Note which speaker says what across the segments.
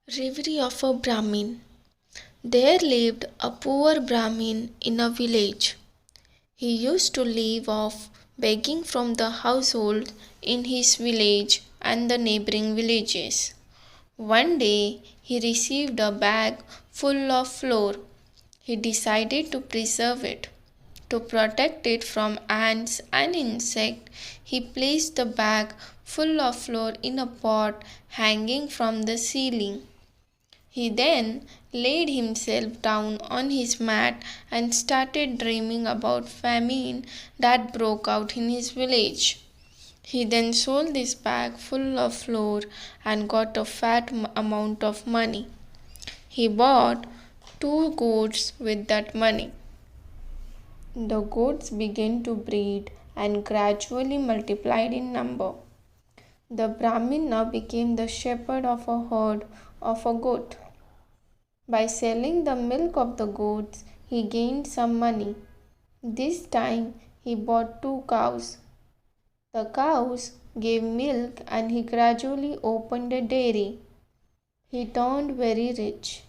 Speaker 1: Reverie of a Brahmin. There lived a poor Brahmin in a village. He used to live off begging from the household in his village and the neighboring villages. One day he received a bag full of flour. He decided to preserve it. To protect it from ants and insects, he placed the bag full of flour in a pot hanging from the ceiling. He then laid himself down on his mat and started dreaming about famine that broke out in his village. He then sold this bag full of flour and got a fat amount of money. He bought two goats with that money. The goats began to breed and gradually multiplied in number. The Brahmin now became the shepherd of a herd of a goat. By selling the milk of the goats, he gained some money. This time he bought two cows. The cows gave milk and he gradually opened a dairy. He turned very rich.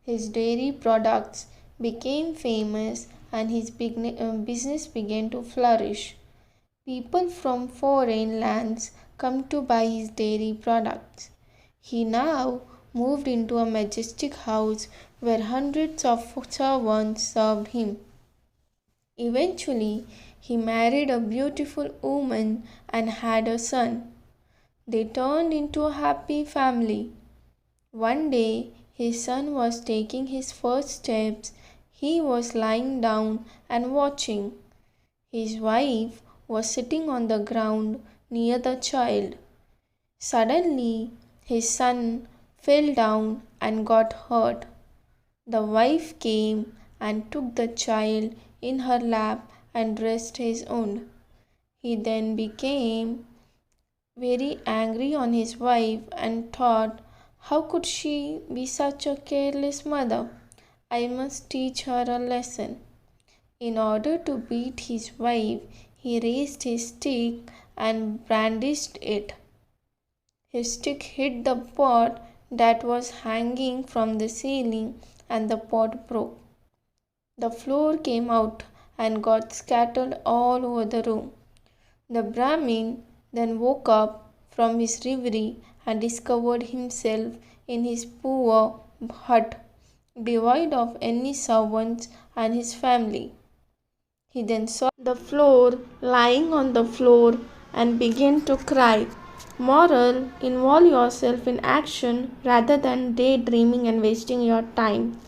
Speaker 1: His dairy products became famous and his business began to flourish. People from foreign lands come to buy his dairy products. He now moved into a majestic house where hundreds of servants served him. Eventually, he married a beautiful woman and had a son. They turned into a happy family. One day, his son was taking his first steps. He was lying down and watching. His wife was sitting on the ground near the child. Suddenly, his son fell down and got hurt. The wife came and took the child in her lap and dressed his wound. He then became very angry on his wife and thought, how could she be such a careless mother? I must teach her a lesson. In order to beat his wife, he raised his stick and brandished it. His stick hit the pot that was hanging from the ceiling and the pot broke. The floor came out and got scattered all over the room. The Brahmin then woke up from his reverie and discovered himself in his poor hut, devoid of any servants and his family. He then saw the floor lying on the floor and began to cry. Moral: involve yourself in action rather than daydreaming and wasting your time.